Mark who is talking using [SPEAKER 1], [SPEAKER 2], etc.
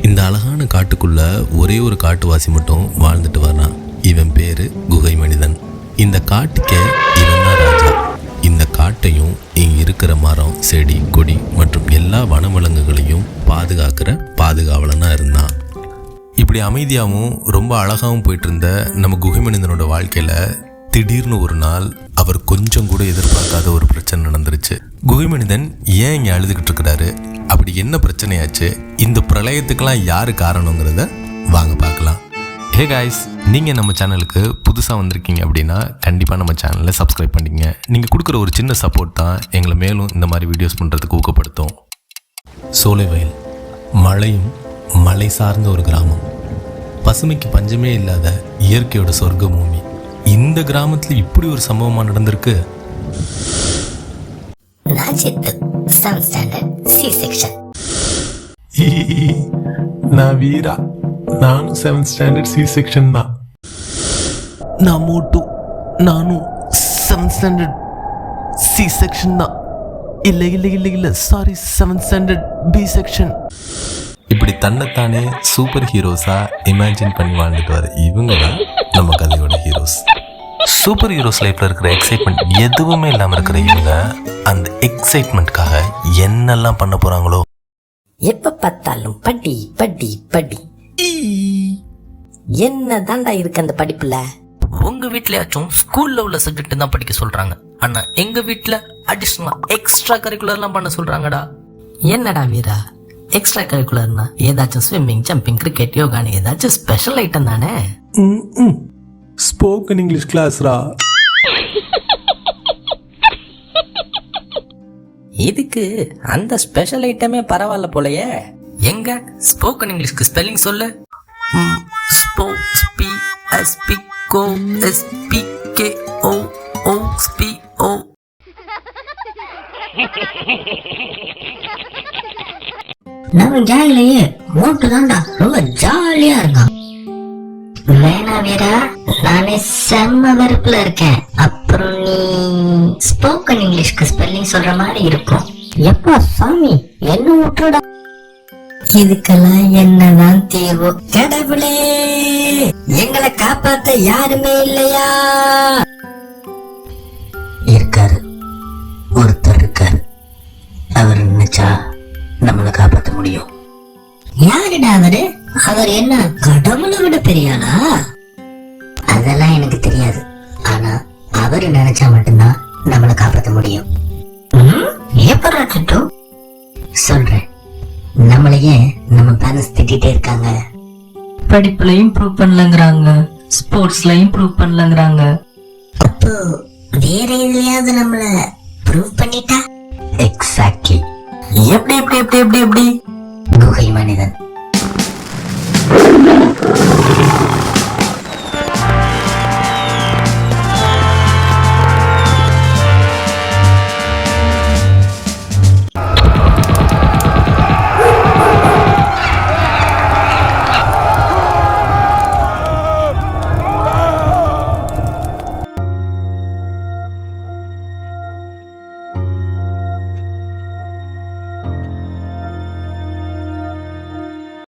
[SPEAKER 1] இந்த அழகான காட்டுக்குள்ள ஒரே ஒரு காட்டுவாசி மட்டும் வாழ்ந்துட்டு வர்றான். இவன் பேரு குகை மனிதன். இந்த காட்டுக்கே இவன் தான் ராஜா. இந்த காட்டையும் இங்க இருக்கிற மரம், செடி, கொடி மற்றும் எல்லா வனவிலங்குகளையும் பாதுகாக்கிற பாதுகாவலனா இருந்தான். இப்படி அமைதியாகவும் ரொம்ப அழகாகவும் போயிட்டு இருந்த நம்ம குகை மனிதனோட வாழ்க்கையில திடீர்னு ஒரு நாள் அவர் கொஞ்சம் கூட எதிர்பார்க்காத ஒரு பிரச்சனை நடந்துருச்சு. குகை மனிதன் ஏன் இங்க அழுதுகிட்டு இருக்கிறாரு, அப்படி என்ன பிரச்சனையாச்சு, இந்த பிரளயத்துக்கெல்லாம் யாரு காரணங்கிறத வாங்க பார்க்கலாம். ஹே காய்ஸ், நீங்கள் நம்ம சேனலுக்கு புதுசாக வந்திருக்கீங்க அப்படின்னா கண்டிப்பாக நம்ம சேனலை சப்ஸ்கிரைப் பண்ணிங்க. நீங்கள் கொடுக்குற ஒரு சின்ன சப்போர்ட் தான் எங்களை மேலும் இந்த மாதிரி வீடியோஸ் பண்ணுறதுக்கு ஊக்கப்படுத்தும். சோலைவயல், மழையும் மலை சார்ந்த ஒரு கிராமம். பசுமைக்கு பஞ்சமே இல்லாத இயற்கையோட சொர்க்க பூமி. இந்த கிராமத்தில் இப்படி ஒரு சம்பவமாக நடந்திருக்கு.
[SPEAKER 2] நான் வீரா, நானும் 7th standard C section தான்.
[SPEAKER 1] நான் மோட்டு, நானும் 7th standard C section தான். இல்லை sorry, 7th standard B section. இப்படி தன்னைத்தானே சூப்பர் ஹீரோஸா இமேஜின் பண்ணி வாழ்ந்துட்டு வர இவங்க தான் நம்ம கதையோட ஹீரோஸ். சூப்பர் ஹீரோஸ் லைஃப்ல இருக்கிற எக்ஸைட்மெண்ட் எதுவுமே இல்லாம இருக்கிற இவங்க அந்த எக்ஸைட்மெண்ட்காக என்னெல்லாம் பண்ண போறாங்களோ.
[SPEAKER 3] எப்ப பார்த்தாலும் படி படி படி, என்ன தாண்டா இருக்கு அந்த படிப்புல?
[SPEAKER 4] உங்க வீட்லயாச்சும் ஸ்கூல்ல உள்ள சப்ஜெக்ட் தான் படிக்க சொல்றாங்க, ஆனா எங்க வீட்ல அடிஷனலா எக்ஸ்ட்ரா கரிக்குலர்லாம் பண்ண சொல்றாங்கடா.
[SPEAKER 3] என்னடா வீரா, எக்ஸ்ட்ரா கரிக்குலர்னா ஏதாச்சும் ஸ்விம்மிங், ஜம்பிங், கிரிக்கெட், யோகான்னு ஏதாச்சும் ஸ்பெஷல் ஐட்டம் தானே?
[SPEAKER 2] ஸ்போக்கன் இங்கிலீஷ் கிளாஸ்ரா.
[SPEAKER 3] இதுக்கு அந்த ஸ்பெஷல் ஐட்டமே பரவாயில்ல போலயே.
[SPEAKER 4] எங்க ஸ்போக்கன் இங்கிலீஷ்க்கு ஸ்பெல்லிங் சொல்லு. ஸ்போ ஸ்பி எஸ் பி கோ எஸ் பி கே ஓ ஓ ஸ்பி ஓ.
[SPEAKER 3] நம்ம கேங்லயே மோட்டு தாண்டா ரொம்ப ஜாலியா இருக்கான். வேணா வீரா, நானே செம்ம வெறுப்புல இருக்கேன். அப்புறம் நீ ஸ்போக்கன் இங்கிலீஷ்க்கு ஸ்பெல்லிங் சொல்ற மாதிரி இருக்கும். எப்பா சாமி, என்ன விட்டுடா. இதுக்கெல்லாம் என்னதான் தீர்வு? கடவுளே, எங்களை காப்பாத்த யாருமே இல்லையா? இருக்காரு, ஒருத்தர் இருக்காரு. அவர் நினைச்சா நம்மளை காப்பாத்த முடியும். யாருடா அவரு? அவர் என்ன கடவுளை விட பெரியாளா? அதெல்லாம் எனக்கு தெரியாது, ஆனா அவரு நினைச்சா மட்டும்தான் நம்மளை காப்பாத்த முடியும். எப்படா கிட்டு சொல்றேன். நம்மளையே நம்ம பேரண்ட்ஸ் திட்டிட்டே இருக்காங்க.
[SPEAKER 5] படிப்புல இம்ப்ரூவ் பண்ணலங்கறாங்க, ஸ்போர்ட்ஸ்ல இம்ப்ரூவ் பண்ணலங்கறாங்க.
[SPEAKER 3] அப்போ வேற எதுலயாவது நம்மள ப்ரூவ் பண்ணிட்டா? எக்ஸாக்ட்லி. எப்படி எப்படி எப்படி எப்படி எப்படி குகை மனிதன்